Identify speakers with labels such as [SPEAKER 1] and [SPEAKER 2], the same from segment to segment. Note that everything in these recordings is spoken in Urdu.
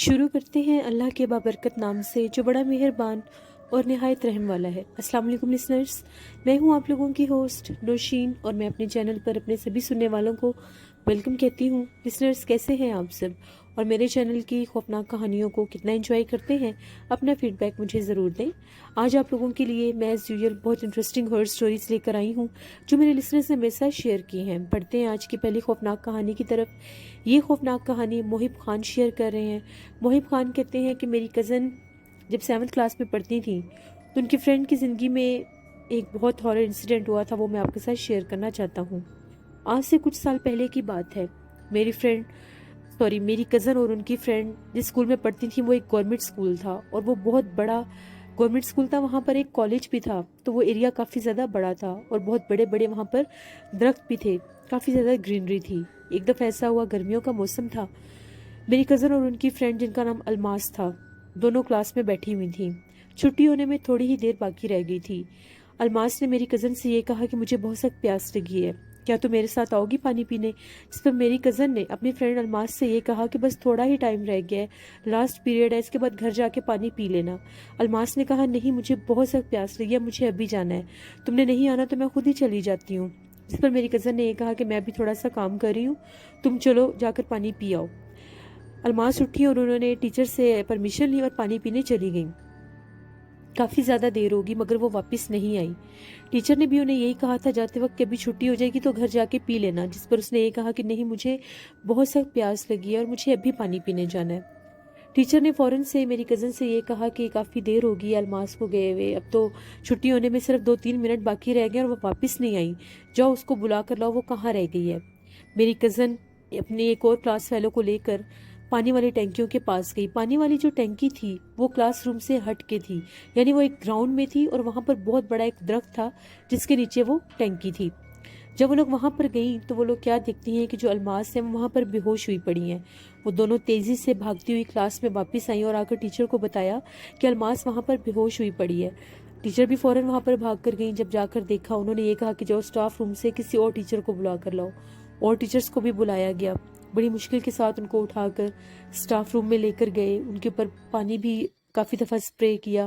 [SPEAKER 1] شروع کرتے ہیں اللہ کے بابرکت نام سے جو بڑا مہربان اور نہایت رحم والا ہے۔ السلام علیکم لسنرز، میں ہوں آپ لوگوں کی ہوسٹ نوشین، اور میں اپنے چینل پر اپنے سبھی سننے والوں کو ویلکم کہتی ہوں۔ لسنرز کیسے ہیں آپ سب، اور میرے چینل کی خوفناک کہانیوں کو کتنا انجوائے کرتے ہیں؟ اپنا فیڈ بیک مجھے ضرور دیں۔ آج آپ لوگوں کے لیے میں ایز یوزول بہت انٹرسٹنگ ہارر سٹوریز لے کر آئی ہوں جو میرے لسنرز نے میرے ساتھ شیئر کی ہیں۔ پڑھتے ہیں آج کی پہلی خوفناک کہانی کی طرف۔ یہ خوفناک کہانی محب خان شیئر کر رہے ہیں۔ محب خان کہتے ہیں کہ میری کزن جب 7th کلاس میں پڑھتی تھیں تو ان کی فرینڈ کی زندگی میں ایک بہت ہارر انسیڈنٹ ہوا تھا، وہ میں آپ کے ساتھ شیئر کرنا چاہتا ہوں۔ آج سے کچھ سال پہلے کی بات ہے۔ میری کزن اور ان کی فرینڈ جس اسکول میں پڑھتی تھیں وہ ایک گورنمنٹ اسکول تھا، اور وہ بہت بڑا گورنمنٹ اسکول تھا۔ وہاں پر ایک کالج بھی تھا، تو وہ ایریا کافی زیادہ بڑا تھا اور بہت بڑے بڑے وہاں پر درخت بھی تھے، کافی زیادہ گرینری تھی۔ ایک دفعہ ایسا ہوا، گرمیوں کا موسم تھا، میری کزن اور ان کی فرینڈ جن کا نام الماس تھا دونوں کلاس میں بیٹھی ہوئی تھیں۔ چھٹی ہونے میں تھوڑی ہی دیر باقی رہ گئی تھی۔ الماس نے میری کزن سے یہ کہا کہ مجھے بہت سخت پیاس لگی ہے، کیا تو میرے ساتھ آؤ گی پانی پینے؟ جس پر میری کزن نے اپنی فرینڈ الماس سے یہ کہا کہ بس تھوڑا ہی ٹائم رہ گیا ہے، لاسٹ پیریڈ ہے، اس کے بعد گھر جا کے پانی پی لینا۔ الماس نے کہا نہیں، مجھے بہت سخت پیاس لگی ہے، مجھے ابھی جانا ہے، تم نے نہیں آنا تو میں خود ہی چلی جاتی ہوں۔ جس پر میری کزن نے یہ کہا کہ میں بھی تھوڑا سا کام کر رہی ہوں، تم چلو جا کر پانی پی آؤ۔ الماس اٹھی اور انہوں نے ٹیچر سے پرمیشن لی اور پانی پینے چلی گئیں۔ کافی زیادہ دیر ہوگی مگر وہ واپس نہیں آئی۔ ٹیچر نے بھی انہیں یہی کہا تھا جاتے وقت کہ ابھی چھٹی ہو جائے گی تو گھر جا کے پی لینا، جس پر اس نے یہ کہا کہ نہیں، مجھے بہت سخت پیاس لگی ہے اور مجھے ابھی پانی پینے جانا ہے۔ ٹیچر نے فوراً سے میری کزن سے یہ کہا کہ کافی دیر ہوگی ہے الماس کو گئے ہوئے، اب تو چھٹی ہونے میں صرف 2-3 منٹ باقی رہ گئے اور وہ واپس نہیں آئی، جاؤ اس کو بلا کر لاؤ، وہ کہاں رہ گئی ہے۔ میری کزن اپنے ایک اور کلاس فیلو کو لے کر پانی والی ٹینکیوں کے پاس گئی۔ پانی والی جو ٹینکی تھی وہ کلاس روم سے ہٹ کے تھی، یعنی وہ ایک گراؤنڈ میں تھی اور وہاں پر بہت بڑا ایک درخت تھا جس کے نیچے وہ ٹینکی تھی۔ جب وہ لوگ وہاں پر گئیں تو وہ لوگ کیا دیکھتی ہیں کہ جو الماس ہیں وہ وہاں پر بے ہوش ہوئی پڑی ہیں۔ وہ دونوں تیزی سے بھاگتی ہوئی کلاس میں واپس آئیں اور آ کر ٹیچر کو بتایا کہ الماس وہاں پر بے ہوش ہوئی پڑی ہے۔ ٹیچر بھی فوراً وہاں پر بھاگ کر گئیں۔ جب جا کر دیکھا، انہوں نے یہ کہا کہ جاؤ اسٹاف روم سے کسی اور ٹیچر کو بلا کر لاؤ، اور ٹیچرز کو بھی بلایا گیا۔ بڑی مشکل کے ساتھ ان کو اٹھا کر اسٹاف روم میں لے کر گئے، ان کے اوپر پانی بھی کافی دفعہ اسپرے کیا،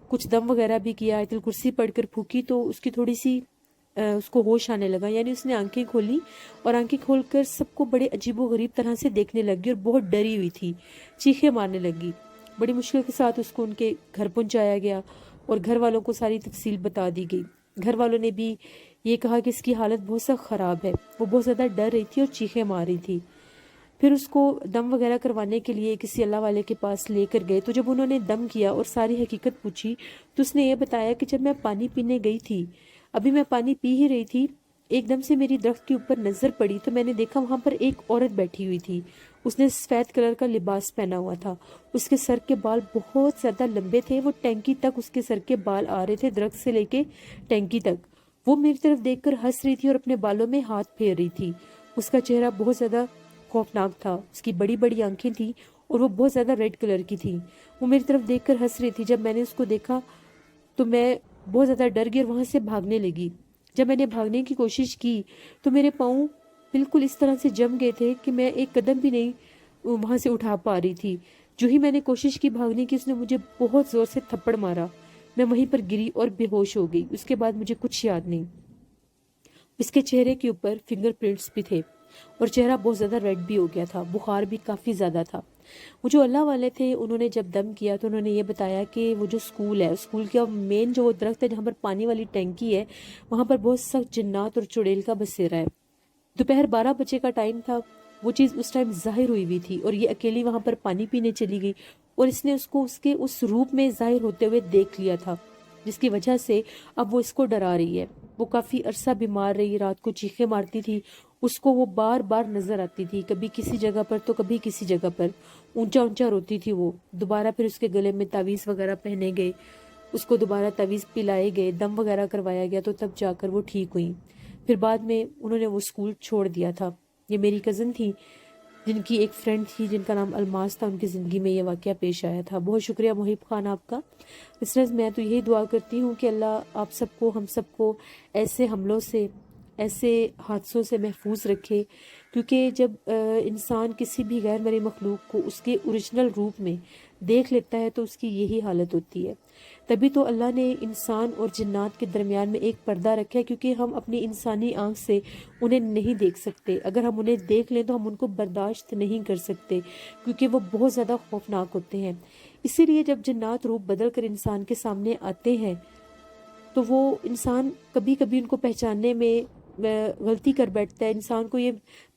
[SPEAKER 1] کچھ دم وغیرہ بھی کیا، آیت الکرسی پڑھ کر پھونکی تو اس کی تھوڑی سی اس کو ہوش آنے لگا، یعنی اس نے آنکھیں کھولی اور آنکھیں کھول کر سب کو بڑے عجیب و غریب طرح سے دیکھنے لگی اور بہت ڈری ہوئی تھی، چیخیں مارنے لگی۔ بڑی مشکل کے ساتھ اس کو ان کے گھر پہنچایا گیا اور گھر والوں کو ساری تفصیل بتا دی گئی۔ گھر والوں نے بھی یہ کہا کہ اس کی حالت بہت سخت خراب ہے، وہ بہت زیادہ ڈر رہی تھی اور چیخیں مار رہی تھی۔ پھر اس کو دم وغیرہ کروانے کے لیے کسی اللہ والے کے پاس لے کر گئے، تو جب انہوں نے دم کیا اور ساری حقیقت پوچھی تو اس نے یہ بتایا کہ جب میں پانی پینے گئی تھی، ابھی میں پانی پی ہی رہی تھی، ایک دم سے میری درخت کے اوپر نظر پڑی تو میں نے دیکھا وہاں پر ایک عورت بیٹھی ہوئی تھی۔ اس نے سفید کلر کا لباس پہنا ہوا تھا، اس کے سر کے بال بہت زیادہ لمبے تھے، وہ ٹینکی تک اس کے سر کے بال آ رہے تھے، درخت سے لے کے ٹینکی تک۔ وہ میری طرف دیکھ کر ہنس رہی تھی اور اپنے بالوں میں ہاتھ پھیر رہی تھی۔ اس کا چہرہ بہت زیادہ خوفناک تھا، اس کی بڑی بڑی آنکھیں تھیں اور وہ بہت زیادہ ریڈ کلر کی تھی۔ وہ میری طرف دیکھ کر ہنس رہی تھی۔ جب میں نے اس کو دیکھا تو میں بہت زیادہ ڈر گئی اور وہاں سے بھاگنے لگی۔ جب میں نے بھاگنے کی کوشش کی تو میرے پاؤں بالکل اس طرح سے جم گئے تھے کہ میں ایک قدم بھی نہیں وہاں سے اٹھا پا رہی تھی۔ جو ہی میں نے کوشش کی بھاگنے کی، اس نے مجھے بہت زور سے تھپڑ مارا، میں وہیں پر گری اور بے ہوش ہو گئی۔ اس کے بعد مجھے کچھ یاد نہیں۔ اس کے چہرے کے اوپر فنگر پرنٹس بھی تھے اور چہرہ بہت زیادہ ریڈ بھی ہو گیا تھا، بخار بھی کافی زیادہ تھا۔ وہ جو اللہ والے تھے انہوں نے جب دم کیا تو انہوں نے یہ بتایا کہ وہ جو اسکول ہے، اسکول کا مین جو درخت ہے جہاں پر پانی والی ٹینکی ہے، وہاں پر بہت سخت جنات اور چڑیل کا بسیرا ہے۔ دوپہر 12 بجے کا ٹائم تھا، وہ چیز اس ٹائم ظاہر ہوئی تھی اور یہ اکیلی وہاں پر پانی پینے چلی گئی اور اس نے اس کو اس کے اس روپ میں ظاہر ہوتے ہوئے دیکھ لیا تھا، جس کی وجہ سے اب وہ اس کو ڈرا رہی ہے۔ وہ کافی عرصہ بیمار رہی، رات کو چیخیں مارتی تھی، اس کو وہ بار بار نظر آتی تھی، کبھی کسی جگہ پر تو کبھی کسی جگہ پر، اونچا اونچا روتی تھی وہ۔ دوبارہ پھر اس کے گلے میں تعویذ وغیرہ پہنے گئے، اس کو دوبارہ تعویذ پلائے گئے، دم وغیرہ کروایا گیا تو تب جا کر وہ ٹھیک ہوئی۔ پھر بعد میں انہوں نے وہ اسکول چھوڑ دیا تھا۔ یہ میری کزن تھی جن کی ایک فرینڈ تھی جن کا نام الماس تھا، ان کی زندگی میں یہ واقعہ پیش آیا تھا۔ بہت شکریہ محب خان آپ کا۔ لسنرز، میں تو یہی دعا کرتی ہوں کہ اللہ آپ سب کو، ہم سب کو ایسے حملوں سے، ایسے حادثوں سے محفوظ رکھے، کیونکہ جب انسان کسی بھی غیر مرئی مخلوق کو اس کے اوریجنل روپ میں دیکھ لیتا ہے تو اس کی یہی حالت ہوتی ہے۔ تبھی تو اللہ نے انسان اور جنات کے درمیان میں ایک پردہ رکھا ہے، کیونکہ ہم اپنی انسانی آنکھ سے انہیں نہیں دیکھ سکتے۔ اگر ہم انہیں دیکھ لیں تو ہم ان کو برداشت نہیں کر سکتے، کیونکہ وہ بہت زیادہ خوفناک ہوتے ہیں۔ اسی لیے جب جنات روپ بدل کر انسان کے سامنے آتے ہیں تو وہ انسان کبھی کبھی ان کو پہچاننے میں غلطی کر بیٹھتا ہے۔ انسان کو یہ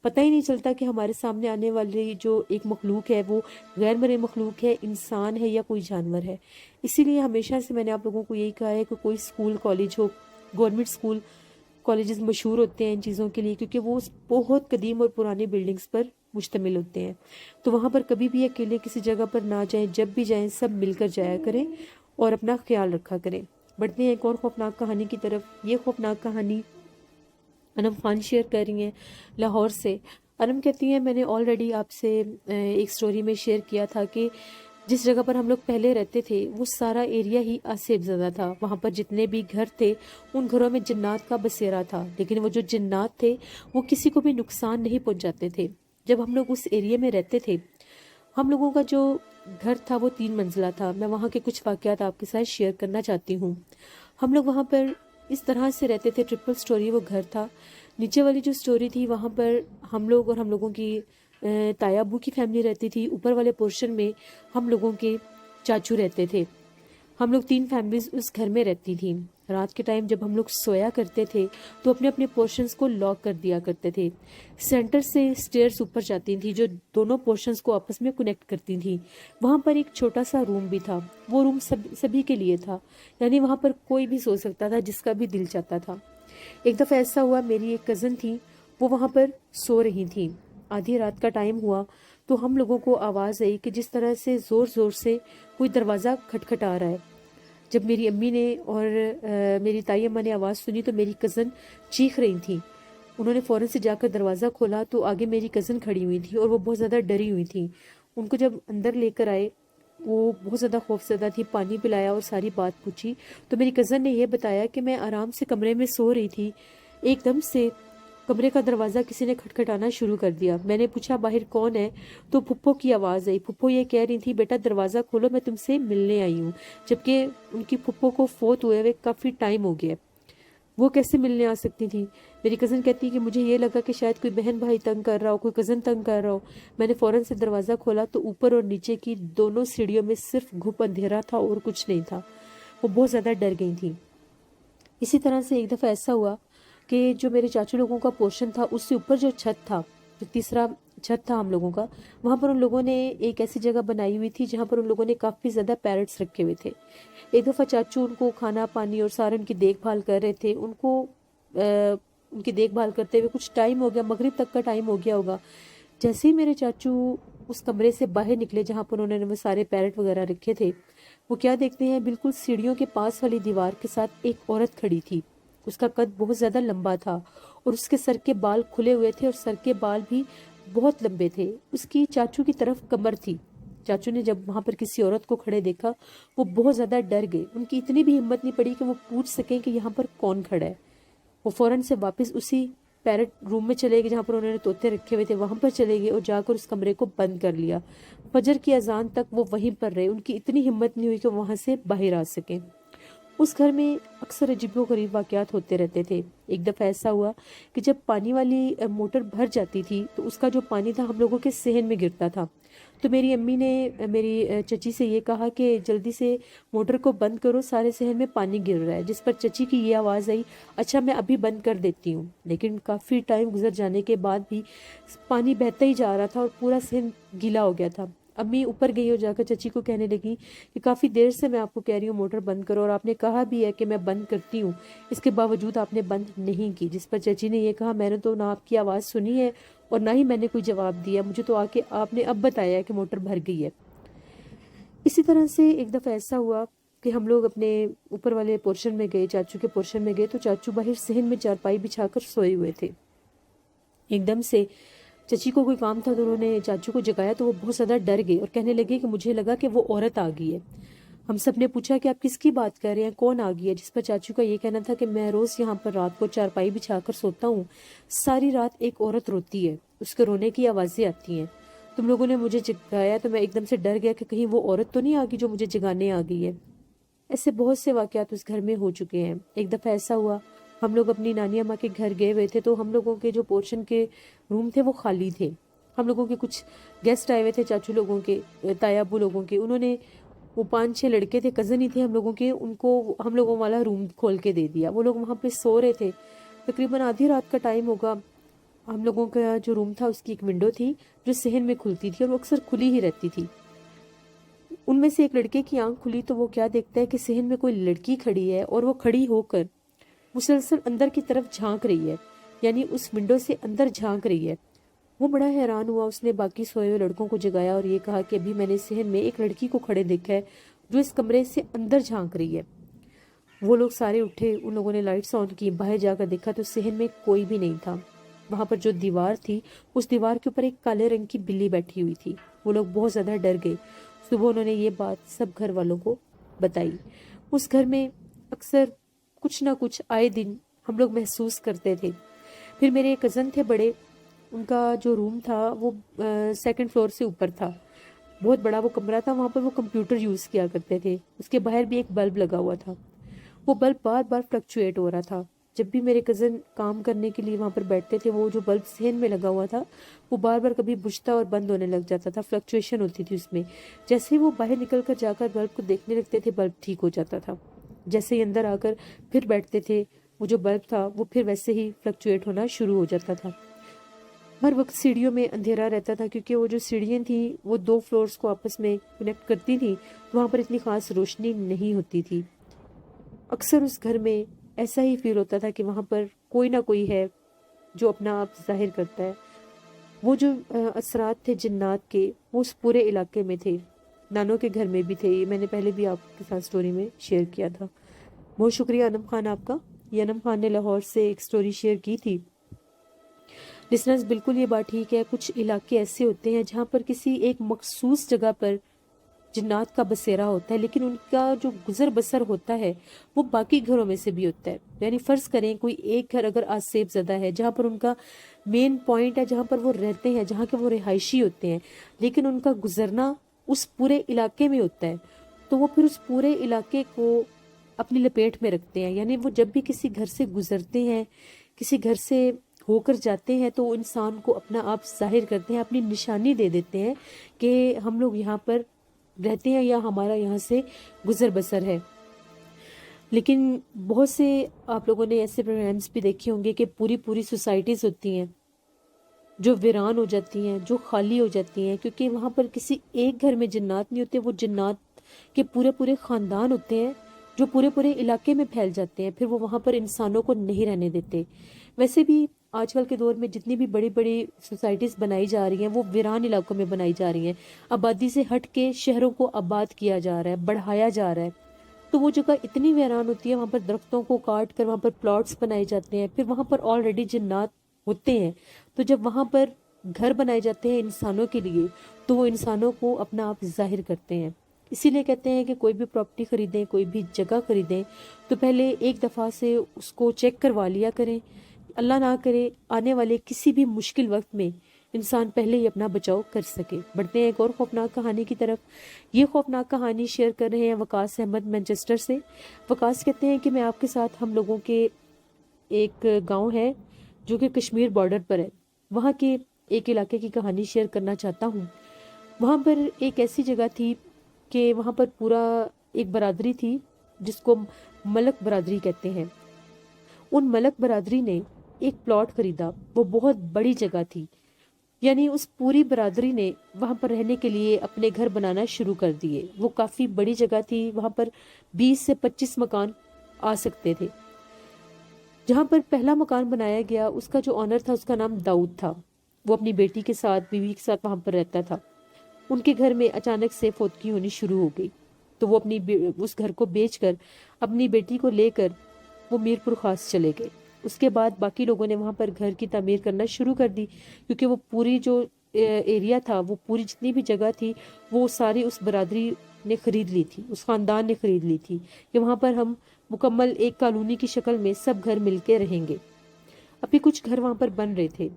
[SPEAKER 1] پتہ ہی نہیں چلتا کہ ہمارے سامنے آنے والی جو ایک مخلوق ہے وہ غیر مرئی مخلوق ہے، انسان ہے یا کوئی جانور ہے۔ اسی لیے ہمیشہ سے میں نے آپ لوگوں کو یہی کہا ہے کہ کوئی اسکول کالج ہو، گورنمنٹ اسکول کالجز مشہور ہوتے ہیں ان چیزوں کے لیے، کیونکہ وہ بہت قدیم اور پرانی بلڈنگز پر مشتمل ہوتے ہیں۔ تو وہاں پر کبھی بھی اکیلے کسی جگہ پر نہ جائیں، جب بھی جائیں سب مل کر جایا کریں اور اپنا خیال رکھا کریں۔ بڑھتے ہیں ایک اور خوفناک کہانی کی طرف۔ یہ خوفناک کہانی انم خان شیئر کر رہی ہیں لاہور سے۔ انم کہتی ہیں میں نے آلریڈی آپ سے ایک سٹوری میں شیئر کیا تھا کہ جس جگہ پر ہم لوگ پہلے رہتے تھے وہ سارا ایریا ہی آسیب زدہ تھا۔ وہاں پر جتنے بھی گھر تھے ان گھروں میں جنات کا بسیرا تھا، لیکن وہ جو جنات تھے وہ کسی کو بھی نقصان نہیں پہنچاتے تھے۔ جب ہم لوگ اس ایریا میں رہتے تھے، ہم لوگوں کا جو گھر تھا وہ 3 منزلہ تھا۔ میں وہاں کے کچھ واقعات آپ کے ساتھ شیئر کرنا چاہتی ہوں۔ ہم لوگ وہاں پر اس طرح سے رہتے تھے، ٹرپل سٹوری وہ گھر تھا۔ نیچے والی جو سٹوری تھی وہاں پر ہم لوگ اور ہم لوگوں کی تایا ابو کی فیملی رہتی تھی۔ اوپر والے پورشن میں ہم لوگوں کے چاچو رہتے تھے۔ ہم لوگ 3 فیملیز اس گھر میں رہتی تھیں۔ رات کے ٹائم جب ہم لوگ سویا کرتے تھے تو اپنے اپنے پورشنز کو لاک کر دیا کرتے تھے۔ سینٹر سے سٹیئرز اوپر جاتی تھیں جو دونوں پورشنز کو آپس میں کنیکٹ کرتی تھیں۔ وہاں پر ایک چھوٹا سا روم بھی تھا، وہ روم سبھی کے لیے تھا، یعنی وہاں پر کوئی بھی سو سکتا تھا جس کا بھی دل چاہتا تھا۔ ایک دفعہ ایسا ہوا، میری ایک کزن تھی، وہ وہاں پر سو رہی تھیں۔ آدھی رات کا ٹائم ہوا تو ہم لوگوں کو آواز آئی کہ جس طرح سے زور زور سے کوئی دروازہ کھٹکھٹا رہا ہے۔ جب میری امی نے اور میری تائی اماں نے آواز سنی تو میری کزن چیخ رہی تھیں۔ انہوں نے فوراً سے جا کر دروازہ کھولا تو آگے میری کزن کھڑی ہوئی تھی اور وہ بہت زیادہ ڈری ہوئی تھیں۔ ان کو جب اندر لے کر آئے وہ بہت زیادہ خوفزدہ تھی، پانی پلایا اور ساری بات پوچھی تو میری کزن نے یہ بتایا کہ میں آرام سے کمرے میں سو رہی تھی، ایک دم سے کمرے کا دروازہ کسی نے کھٹکھٹانا شروع کر دیا۔ میں نے پوچھا باہر کون ہے تو پھپھو کی آواز آئی۔ پھپھو یہ کہہ رہی تھی بیٹا دروازہ کھولو، میں تم سے ملنے آئی ہوں، جبکہ ان کی پھپھو کو فوت ہوئے کافی ٹائم ہو گیا، وہ کیسے ملنے آ سکتی تھی۔ میری کزن کہتی کہ مجھے یہ لگا کہ شاید کوئی بہن بھائی تنگ کر رہا ہو، کوئی کزن تنگ کر رہا ہو۔ میں نے فوراً سے دروازہ کھولا تو اوپر اور نیچے کی دونوں سیڑھیوں میں صرف گھپ اندھیرا تھا اور کچھ نہیں تھا۔ وہ بہت زیادہ ڈر گئی تھیں۔ اسی طرح سے ایک دفعہ ایسا ہوا کہ جو میرے چاچو لوگوں کا پورشن تھا اس سے اوپر جو چھت تھا، جو تیسرا چھت تھا ہم لوگوں کا، وہاں پر ان لوگوں نے ایک ایسی جگہ بنائی ہوئی تھی جہاں پر ان لوگوں نے کافی زیادہ پیرٹس رکھے ہوئے تھے۔ ایک دفعہ چاچو ان کو کھانا پانی اور سارے ان کی دیکھ بھال کر رہے تھے۔ ان کی دیکھ بھال کرتے ہوئے کچھ ٹائم ہو گیا، مغرب تک کا ٹائم ہو گیا ہوگا۔ جیسے ہی میرے چاچو اس کمرے سے باہر نکلے جہاں پر انہوں نے وہ سارے پیرٹ وغیرہ رکھے تھے، وہ کیا دیکھتے ہیں، بالکل سیڑھیوں کے پاس والی دیوار کے ساتھ ایک عورت کھڑی تھی۔ اس کا قد بہت زیادہ لمبا تھا اور اس کے سر کے بال کھلے ہوئے تھے اور سر کے بال بھی بہت لمبے تھے۔ اس کی چاچو کی طرف کمر تھی۔ چاچو نے جب وہاں پر کسی عورت کو کھڑے دیکھا وہ بہت زیادہ ڈر گئے۔ ان کی اتنی بھی ہمت نہیں پڑی کہ وہ پوچھ سکیں کہ یہاں پر کون کھڑا ہے۔ وہ فوراً سے واپس اسی پیرٹ روم میں چلے گئے جہاں پر انہوں نے طوطے رکھے ہوئے تھے، وہاں پر چلے گئے اور جا کر اس کمرے کو بند کر لیا۔ فجر کی اذان تک وہ وہیں پر رہے۔ ان کی اتنی ہمت نہیں ہوئی کہ وہاں سے باہر آ سکیں۔ اس گھر میں اکثر عجیب و غریب واقعات ہوتے رہتے تھے۔ ایک دفعہ ایسا ہوا کہ جب پانی والی موٹر بھر جاتی تھی تو اس کا جو پانی تھا ہم لوگوں کے صحن میں گرتا تھا۔ تو میری امی نے میری چچی سے یہ کہا کہ جلدی سے موٹر کو بند کرو، سارے صحن میں پانی گر رہا ہے، جس پر چچی کی یہ آواز آئی اچھا میں ابھی بند کر دیتی ہوں۔ لیکن کافی ٹائم گزر جانے کے بعد بھی پانی بہتا ہی جا رہا تھا اور پورا صحن گیلا ہو گیا تھا۔ امی اوپر گئی اور جا کر چچی کو کہنے لگی کہ کافی دیر سے میں آپ کو کہہ رہی ہوں موٹر بند کرو اور آپ نے کہا بھی ہے کہ میں بند کرتی ہوں، اس کے باوجود آپ نے بند نہیں کی۔ جس پر چچی نے یہ کہا میں نے تو نہ آپ کی آواز سنی ہے اور نہ ہی میں نے کوئی جواب دیا، مجھے تو آ کے آپ نے اب بتایا ہے کہ موٹر بھر گئی ہے۔ اسی طرح سے ایک دفعہ ایسا ہوا کہ ہم لوگ اپنے اوپر والے پورشن میں گئے، چاچو کے پورشن میں گئے تو چاچو باہر صحن میں چارپائی بچھا کر سوئے ہوئے تھے۔ ایک دم سے چچی کو کوئی کام تھا تو انہوں نے چاچو کو جگایا تو وہ بہت زیادہ ڈر گئے اور کہنے لگے کہ مجھے لگا کہ وہ عورت آ گئی ہے۔ ہم سب نے پوچھا کہ آپ کس کی بات کر رہے ہیں, کون آ گیا, جس پر چاچو کا یہ کہنا تھا کہ میں روز یہاں پر رات کو چارپائی بچھا کر سوتا ہوں, ساری رات ایک عورت روتی ہے, اس کے رونے کی آوازیں آتی ہیں. تم لوگوں نے مجھے جگایا تو میں ایک دم سے ڈر گیا کہ کہیں وہ عورت تو نہیں آ گئی جو مجھے جگانے آ گئی ہے. ایسے بہت سے واقعات اس گھر میں ہو چکے ہیں. ایک دفعہ ایسا ہوا, ہم لوگ اپنی نانی اماں کے گھر گئے ہوئے تھے, تو ہم لوگوں کے جو پورشن کے روم تھے وہ خالی تھے. ہم لوگوں کے کچھ گیسٹ آئے ہوئے تھے, چاچو لوگوں کے, تایا ابو لوگوں کے. انہوں نے, وہ 5-6 لڑکے تھے, کزن ہی تھے ہم لوگوں کے, ان کو ہم لوگوں والا روم کھول کے دے دیا. وہ لوگ وہاں پہ سو رہے تھے, تقریباً آدھی رات کا ٹائم ہوگا. ہم لوگوں کا جو روم تھا اس کی ایک ونڈو تھی جو صحن میں کھلتی تھی, اور وہ اکثر کھلی ہی رہتی تھی. ان میں سے ایک لڑکے کی آنکھ کھلی تو وہ کیا دیکھتا ہے کہ صحن میں کوئی لڑکی کھڑی ہے, اور وہ کھڑی ہو کر مسلسل اندر کی طرف جھانک رہی ہے, یعنی اس ونڈو سے اندر جھانک رہی ہے. وہ بڑا حیران ہوا. اس نے باقی سوئے ہوئے لڑکوں کو جگایا اور یہ کہا کہ ابھی میں نے صحن میں ایک لڑکی کو کھڑے دیکھا ہے جو اس کمرے سے اندر جھانک رہی ہے. وہ لوگ سارے اٹھے, ان لوگوں نے لائٹس آن کی, باہر جا کر دیکھا تو صحن میں کوئی بھی نہیں تھا. وہاں پر جو دیوار تھی, اس دیوار کے اوپر ایک کالے رنگ کی بلی بیٹھی ہوئی تھی. وہ لوگ بہت زیادہ ڈر گئے. صبح انہوں نے یہ بات سب گھر والوں کو بتائی. اس گھر میں اکثر کچھ نہ کچھ آئے دن ہم لوگ محسوس کرتے تھے. پھر میرے ایک کزن تھے بڑے, ان کا جو روم تھا وہ 2nd فلور سے اوپر تھا, بہت بڑا وہ کمرہ تھا. وہاں پر وہ کمپیوٹر یوز کیا کرتے تھے. اس کے باہر بھی ایک بلب لگا ہوا تھا. وہ بلب بار بار فلکچویٹ ہو رہا تھا. جب بھی میرے کزن کام کرنے کے لیے وہاں پر بیٹھتے تھے, وہ جو بلب صحن میں لگا ہوا تھا وہ بار بار کبھی بجھتا اور بند ہونے لگ جاتا تھا, فلکچویشن ہوتی تھی اس میں. جیسے ہی وہ باہر نکل کر جا کر بلب کو دیکھنے لگتے تھے, بلب ٹھیک ہو جاتا تھا. جیسے ہی اندر آ کر پھر بیٹھتے تھے, وہ جو بلب تھا وہ پھر ویسے ہی فلکچویٹ ہونا شروع ہو جاتا تھا. ہر وقت سیڑھیوں میں اندھیرا رہتا تھا, کیونکہ وہ جو سیڑھیاں تھیں وہ 2 فلورز کو آپس میں کنیکٹ کرتی تھی, تو وہاں پر اتنی خاص روشنی نہیں ہوتی تھی. اکثر اس گھر میں ایسا ہی فیل ہوتا تھا کہ وہاں پر کوئی نہ کوئی ہے جو اپنا آپ ظاہر کرتا ہے. وہ جو اثرات تھے جنات کے, وہ اس پورے علاقے میں تھے. نانوں کے گھر میں بھی تھے. یہ میں نے پہلے بھی آپ کے ساتھ سٹوری میں شیئر کیا تھا. بہت شکریہ انم خان آپ کا. یہ انم خان نے لاہور سے ایک سٹوری شیئر کی تھی. لسنرز, بالکل یہ بات ٹھیک ہے, کچھ علاقے ایسے ہوتے ہیں جہاں پر کسی ایک مخصوص جگہ پر جنات کا بسیرا ہوتا ہے, لیکن ان کا جو گزر بسر ہوتا ہے وہ باقی گھروں میں سے بھی ہوتا ہے. یعنی فرض کریں کوئی ایک گھر اگر آسیب زدہ ہے, جہاں پر ان کا مین پوائنٹ ہے, جہاں پر وہ رہتے ہیں, جہاں کے وہ رہائشی ہوتے ہیں, لیکن ان کا گزرنا اس پورے علاقے میں ہوتا ہے, تو وہ پھر اس پورے علاقے کو اپنی لپیٹ میں رکھتے ہیں. یعنی وہ جب بھی کسی گھر سے گزرتے ہیں, کسی گھر سے ہو کر جاتے ہیں, تو وہ انسان کو اپنا آپ ظاہر کرتے ہیں, اپنی نشانی دے دیتے ہیں کہ ہم لوگ یہاں پر رہتے ہیں یا ہمارا یہاں سے گزر بسر ہے. لیکن بہت سے آپ لوگوں نے ایسے پروگرامز بھی دیکھے ہوں گے کہ پوری سوسائٹیز ہوتی ہیں جو ویران ہو جاتی ہیں, جو خالی ہو جاتی ہیں, کیونکہ وہاں پر کسی ایک گھر میں جنات نہیں ہوتے, وہ جنات کے پورے خاندان ہوتے ہیں جو پورے علاقے میں پھیل جاتے ہیں. پھر وہ وہاں پر انسانوں کو نہیں رہنے دیتے. ویسے بھی آج کل کے دور میں جتنی بھی بڑی سوسائٹیز بنائی جا رہی ہیں وہ ویران علاقوں میں بنائی جا رہی ہیں. آبادی سے ہٹ کے شہروں کو آباد کیا جا رہا ہے, بڑھایا جا رہا ہے. تو وہ جگہ اتنی ویران ہوتی ہے, وہاں پر درختوں کو کاٹ کر وہاں پر پلاٹس بنائے جاتے ہیں. پھر وہاں پر آلریڈی جنات ہوتے ہیں, تو جب وہاں پر گھر بنائے جاتے ہیں انسانوں کے لیے, تو وہ انسانوں کو اپنا آپ ظاہر کرتے ہیں. اسی لیے کہتے ہیں کہ کوئی بھی پراپرٹی خریدیں, کوئی بھی جگہ خریدیں, تو پہلے ایک دفعہ سے اس کو چیک کروا لیا کریں. اللہ نہ کرے آنے والے کسی بھی مشکل وقت میں انسان پہلے ہی اپنا بچاؤ کر سکے. بڑھتے ہیں ایک اور خوفناک کہانی کی طرف. یہ خوفناک کہانی شیئر کر رہے ہیں وقاص احمد مینچسٹر سے. وقاص کہتے ہیں کہ میں آپ کے ساتھ ہم لوگوں کے ایک گاؤں ہے جو کہ کشمیر بارڈر پر ہے, وہاں کے ایک علاقے کی کہانی شیئر کرنا چاہتا ہوں. وہاں پر ایک ایسی جگہ تھی کہ وہاں پر پورا ایک برادری تھی جس کو ملک برادری کہتے ہیں. ان ملک برادری نے ایک پلاٹ خریدا. وہ بہت بڑی جگہ تھی, یعنی اس پوری برادری نے وہاں پر رہنے کے لیے اپنے گھر بنانا شروع کر دیے. وہ کافی بڑی جگہ تھی, وہاں پر 20 سے 25 مکان آ سکتے تھے. جہاں پر پہلا مکان بنایا گیا, اس کا جو آنر تھا اس کا نام داؤد تھا. وہ اپنی بیٹی کے ساتھ, بیوی کے ساتھ وہاں پر رہتا تھا. ان کے گھر میں اچانک سے فوتگی ہونی شروع ہو گئی, تو وہ اس گھر کو بیچ کر اپنی بیٹی کو لے کر وہ میر پور خاص چلے گئے. اس کے بعد باقی لوگوں نے وہاں پر گھر کی تعمیر کرنا شروع کر دی, کیونکہ وہ پوری جو ایریا تھا, وہ پوری جتنی بھی جگہ تھی, وہ ساری اس برادری نے خرید لی تھی، اس خاندان نے خرید لی تھی کہ وہاں پر ہم مکمل ایک کالونی کی شکل میں سب گھر مل کے رہیں گے۔ ابھی کچھ گھر وہاں پر بن رہے تھے۔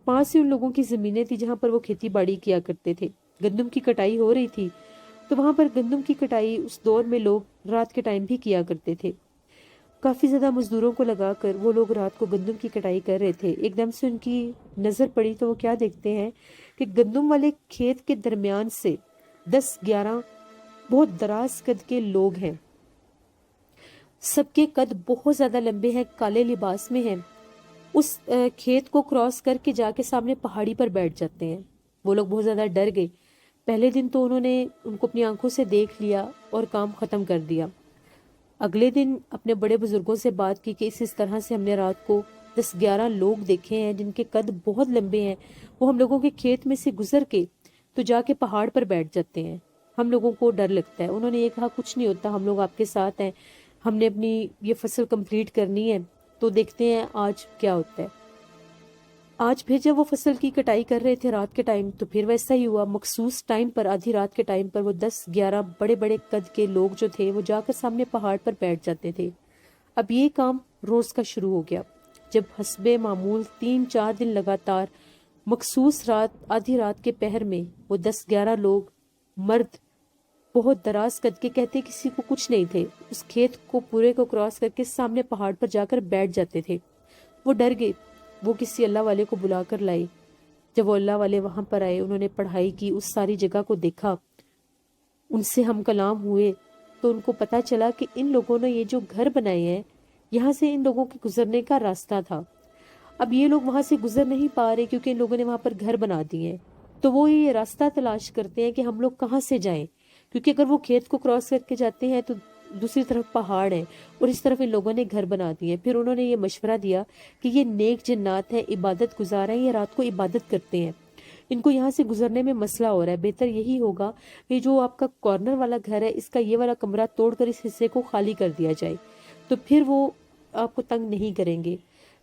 [SPEAKER 1] پاس سے ان لوگوں کی زمینیں تھی جہاں پر وہ کھیتی باڑی کیا کرتے تھے۔ گندم کی کٹائی ہو رہی تھی، تو وہاں پر گندم کی کٹائی اس دور میں لوگ رات کے ٹائم بھی کیا کرتے تھے۔ کافی زیادہ مزدوروں کو لگا کر وہ لوگ رات کو گندم کی کٹائی کر رہے تھے۔ ایک دم سے ان کی نظر پڑی تو وہ کیا دیکھتے ہیں کہ گندم والے کھیت کے درمیان سے 10-11 بہت دراز قد کے لوگ ہیں۔ سب کے قد بہت زیادہ لمبے ہیں، کالے لباس میں ہیں۔ اس کھیت کو کراس کر کے جا کے سامنے پہاڑی پر بیٹھ جاتے ہیں۔ وہ لوگ بہت زیادہ ڈر گئے۔ پہلے دن تو انہوں نے ان کو اپنی آنکھوں سے دیکھ لیا اور کام ختم کر دیا۔ اگلے دن اپنے بڑے بزرگوں سے بات کی کہ اس طرح سے ہم نے رات کو 10-11 لوگ دیکھے ہیں جن کے قد بہت لمبے ہیں، وہ ہم لوگوں کے کھیت میں سے گزر کے تو جا کے پہاڑ پر بیٹھ جاتے ہیں، ہم لوگوں کو ڈر لگتا ہے۔ انہوں نے یہ کہا کچھ نہیں ہوتا، ہم لوگ آپ کے ساتھ ہیں، ہم نے اپنی یہ فصل کمپلیٹ کرنی ہے، تو دیکھتے ہیں آج کیا ہوتا ہے۔ آج پھر جب وہ فصل کی کٹائی کر رہے تھے رات کے ٹائم، تو پھر ویسا ہی ہوا۔ مخصوص ٹائم پر، آدھی رات کے ٹائم پر، وہ 10-11 بڑے بڑے قد کے لوگ جو تھے وہ جا کر سامنے پہاڑ پر بیٹھ جاتے تھے۔ اب یہ کام روز کا شروع ہو گیا۔ جب حسب معمول 3-4 دن لگاتار مخصوص رات، آدھی رات کے پہر میں وہ 10-11 لوگ مرد بہت دراز قد کے، کہتے کسی کو کچھ نہیں تھے، اس کھیت کو پورے کو کراس کر کے سامنے پہاڑ پر جا کر بیٹھ جاتے تھے۔ وہ ڈر گئے، وہ کسی اللہ والے کو بلا کر لائے۔ جب وہ اللہ والے وہاں پر آئے، انہوں نے پڑھائی کی، اس ساری جگہ کو دیکھا، ان سے ہم کلام ہوئے، تو ان کو پتا چلا کہ ان لوگوں نے یہ جو گھر بنائے ہیں، یہاں سے ان لوگوں کے گزرنے کا راستہ تھا۔ اب یہ لوگ وہاں سے گزر نہیں پا رہے کیونکہ ان لوگوں نے وہاں پر گھر بنا دیے ہیں، تو وہ یہ راستہ تلاش کرتے ہیں کہ ہم لوگ کہاں سے جائیں، کیونکہ اگر وہ کھیت کو کراس کر کے جاتے ہیں تو دوسری طرف پہاڑ ہے اور اس طرف ان لوگوں نے گھر بنا دیے۔ پھر انہوں نے یہ مشورہ دیا کہ یہ نیک جنات ہیں، عبادت گزار ہیں، یہ رات کو عبادت کرتے ہیں، ان کو یہاں سے گزرنے میں مسئلہ ہو رہا ہے، بہتر یہی ہوگا کہ جو آپ کا کارنر والا گھر ہے، اس کا یہ والا کمرہ توڑ کر اس حصے کو خالی کر دیا جائے، تو پھر وہ آپ کو تنگ نہیں کریں گے۔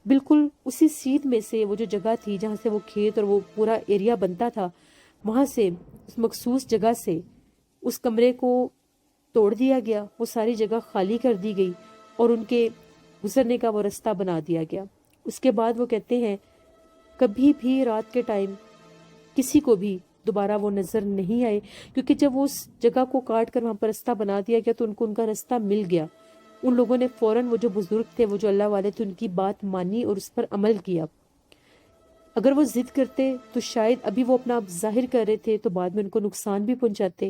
[SPEAKER 1] بالکل اسی سیدھ میں سے وہ جو جگہ تھی جہاں سے وہ کھیت اور وہ پورا ایریا بنتا تھا، وہاں سے اس مخصوص جگہ سے اس کمرے کو توڑ دیا گیا، وہ ساری جگہ خالی کر دی گئی اور ان کے گزرنے کا وہ راستہ بنا دیا گیا۔ اس کے بعد وہ کہتے ہیں کبھی بھی رات کے ٹائم کسی کو بھی دوبارہ وہ نظر نہیں آئے، کیونکہ جب وہ اس جگہ کو کاٹ کر وہاں پر راستہ بنا دیا گیا تو ان کا راستہ مل گیا۔ ان لوگوں نے فوراً، وہ جو بزرگ تھے، وہ جو اللہ والے تھے، ان کی بات مانی اور اس پر عمل کیا۔ اگر وہ ضد کرتے تو شاید ابھی وہ اپنا آپ ظاہر کر رہے تھے تو بعد میں ان کو نقصان بھی پہنچاتے۔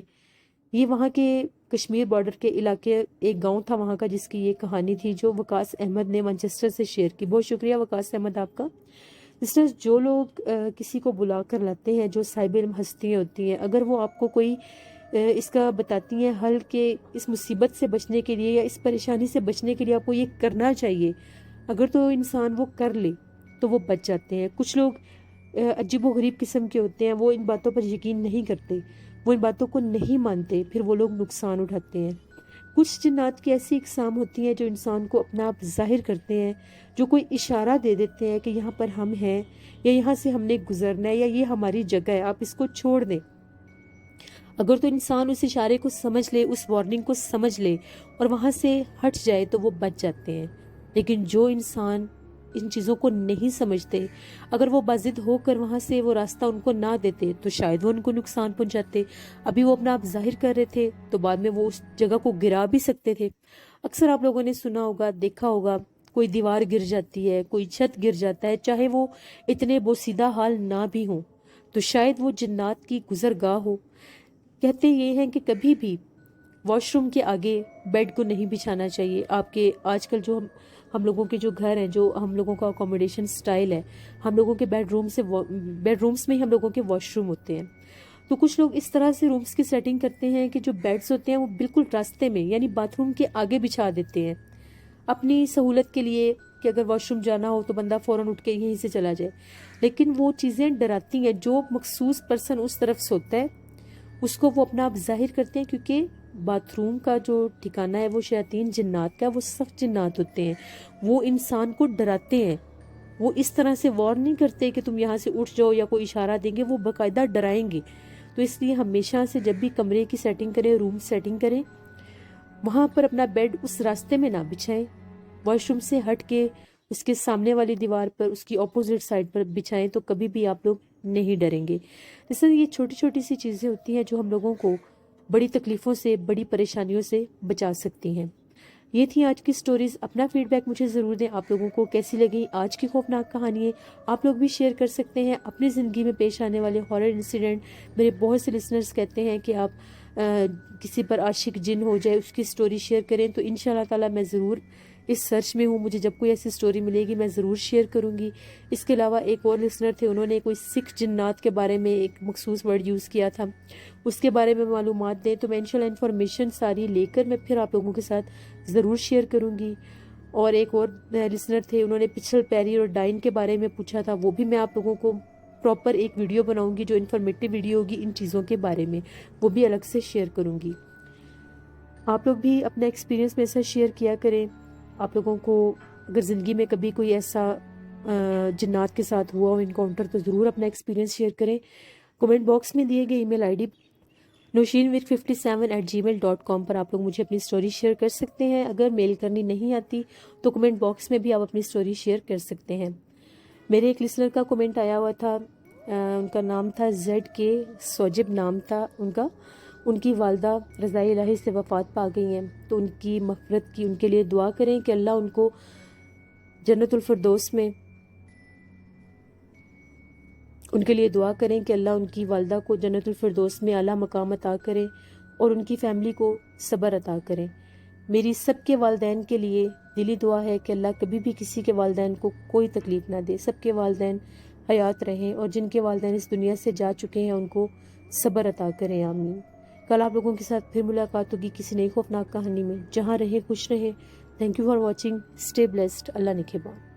[SPEAKER 1] یہ وہاں کے کشمیر بارڈر کے علاقے، ایک گاؤں تھا وہاں کا جس کی یہ کہانی تھی جو وقاص احمد نے مانچسٹر سے شیئر کی۔ بہت شکریہ وقاص احمد آپ کا۔ سسٹرز، جو لوگ کسی کو بلا کر لاتے ہیں، جو صاحب علم ہستیاں ہوتی ہیں، اگر وہ آپ کو کوئی اس کا بتاتی ہیں حل کہ اس مصیبت سے بچنے کے لیے یا اس پریشانی سے بچنے کے لیے آپ کو یہ کرنا چاہیے، اگر تو انسان وہ کر لے تو وہ بچ جاتے ہیں۔ کچھ لوگ عجیب و غریب قسم کے ہوتے ہیں، وہ ان باتوں پر یقین نہیں کرتے، وہ ان باتوں کو نہیں مانتے، پھر وہ لوگ نقصان اٹھاتے ہیں۔ کچھ جنات کی ایسی اقسام ہوتی ہیں جو انسان کو اپنا آپ ظاہر کرتے ہیں، جو کوئی اشارہ دے دیتے ہیں کہ یہاں پر ہم ہیں یا یہاں سے ہم نے گزرنا ہے یا یہ ہماری جگہ ہے، آپ اس کو چھوڑ دیں۔ اگر تو انسان اس اشارے کو سمجھ لے، اس وارننگ کو سمجھ لے اور وہاں سے ہٹ جائے تو وہ بچ جاتے ہیں۔ لیکن جو انسان ان چیزوں کو نہیں سمجھتے، اگر وہ باضد ہو کر وہاں سے وہ راستہ ان کو نہ دیتے تو شاید وہ ان کو نقصان پہنچاتے۔ ابھی وہ اپنا آپ ظاہر کر رہے تھے تو بعد میں وہ اس جگہ کو گرا بھی سکتے تھے۔ اکثر آپ لوگوں نے سنا ہوگا، دیکھا ہوگا، کوئی دیوار گر جاتی ہے، کوئی چھت گر جاتا ہے، چاہے وہ اتنے بوسیدہ حال نہ بھی ہوں، تو شاید وہ جنات کی گزرگاہ ہو۔ کہتے یہ ہیں کہ کبھی بھی واش روم کے آگے بیڈ کو نہیں بچھانا چاہیے۔ آپ کے آج کل جو ہم لوگوں کے جو گھر ہیں، جو ہم لوگوں کا اکوموڈیشن سٹائل ہے، ہم لوگوں کے بیڈ رومز میں ہی ہم لوگوں کے واش روم ہوتے ہیں، تو کچھ لوگ اس طرح سے رومز کی سیٹنگ کرتے ہیں کہ جو بیڈز ہوتے ہیں وہ بالکل راستے میں، یعنی باتھ روم کے آگے بچھا دیتے ہیں اپنی سہولت کے لیے، کہ اگر واش روم جانا ہو تو بندہ فوراً اٹھ کے یہیں سے چلا جائے۔ لیکن وہ چیزیں ڈراتی ہیں۔ جو مخصوص پرسن اس طرف سوتا ہے اس کو وہ اپنا آپ ظاہر کرتے ہیں، کیونکہ باتھ روم کا جو ٹھکانہ ہے وہ شیاطین جنات کا، وہ سخت جنات ہوتے ہیں، وہ انسان کو ڈراتے ہیں۔ وہ اس طرح سے وار نہیں کرتے کہ تم یہاں سے اٹھ جاؤ یا کوئی اشارہ دیں گے، وہ باقاعدہ ڈرائیں گے۔ تو اس لیے ہمیشہ سے جب بھی کمرے کی سیٹنگ کریں، روم سیٹنگ کریں، وہاں پر اپنا بیڈ اس راستے میں نہ بچھائیں، واش روم سے ہٹ کے اس کے سامنے والی دیوار پر، اس کی اپوزٹ سائڈ پر بچھائیں، تو کبھی بھی آپ لوگ نہیں ڈریں گے۔ اس طرح یہ چھوٹی چھوٹی سی چیزیں ہوتی ہیں جو ہم لوگوں کو بڑی تکلیفوں سے، بڑی پریشانیوں سے بچا سکتی ہیں۔ یہ تھی آج کی سٹوریز۔ اپنا فیڈ بیک مجھے ضرور دیں، آپ لوگوں کو کیسی لگی آج کی خوفناک کہانی ہے۔ آپ لوگ بھی شیئر کر سکتے ہیں اپنی زندگی میں پیش آنے والے ہارر انسیڈنٹ۔ میرے بہت سے لسنرز کہتے ہیں کہ آپ کسی پر عاشق جن ہو جائے اس کی سٹوری شیئر کریں، تو انشاءاللہ تعالی میں ضرور اس سرچ میں ہوں، مجھے جب کوئی ایسی سٹوری ملے گی میں ضرور شیئر کروں گی۔ اس کے علاوہ ایک اور لسنر تھے، انہوں نے کوئی سکھ جنات کے بارے میں ایک مخصوص ورڈ یوز کیا تھا، اس کے بارے میں معلومات دیں، تو میں انشاءاللہ انفارمیشن ساری لے کر میں پھر آپ لوگوں کے ساتھ ضرور شیئر کروں گی۔ اور ایک اور لسنر تھے، انہوں نے پچھل پیری اور ڈائن کے بارے میں پوچھا تھا، وہ بھی میں آپ لوگوں کو پراپر ایک ویڈیو بناؤں گی جو انفارمیٹیو ویڈیو ہوگی ان چیزوں کے بارے میں، وہ بھی الگ سے شیئر کروں گی۔ آپ لوگ بھی اپنا ایکسپیرینس میرے ساتھ شیئر کیا کریں۔ آپ لوگوں کو اگر زندگی میں کبھی کوئی ایسا جنات کے ساتھ ہوا ہو انکاؤنٹر، تو ضرور اپنا ایکسپیرینس شیئر کریں۔ کمنٹ باکس میں دیے گئے ای میل آئی ڈی noshinvir57@gmail.com پر آپ لوگ مجھے اپنی سٹوری شیئر کر سکتے ہیں۔ اگر میل کرنی نہیں آتی تو کمنٹ باکس میں بھی آپ اپنی سٹوری شیئر کر سکتے ہیں۔ میرے ایک لسنر کا کمنٹ آیا ہوا تھا، ان کا نام تھا ZK سوجب نام تھا ان کا، ان کی والدہ رضائے الہی سے وفات پا گئی ہیں، تو ان کی مغفرت کی ان کے لیے دعا کریں کہ اللہ ان کو جنت الفردوس میں، ان کے لیے دعا کریں کہ اللہ ان کی والدہ کو جنت الفردوس میں اعلیٰ مقام عطا کرے اور ان کی فیملی کو صبر عطا کریں۔ میری سب کے والدین کے لیے دلی دعا ہے کہ اللہ کبھی بھی کسی کے والدین کو کوئی تکلیف نہ دے، سب کے والدین حیات رہیں، اور جن کے والدین اس دنیا سے جا چکے ہیں ان کو صبر عطا کریں، آمین۔ کل آپ لوگوں کے ساتھ پھر ملاقات ہوگی کسی نئی خوفناک کہانی میں۔ جہاں رہے خوش رہے۔ Thank you for watching, stay blessed, Allah نگہبان۔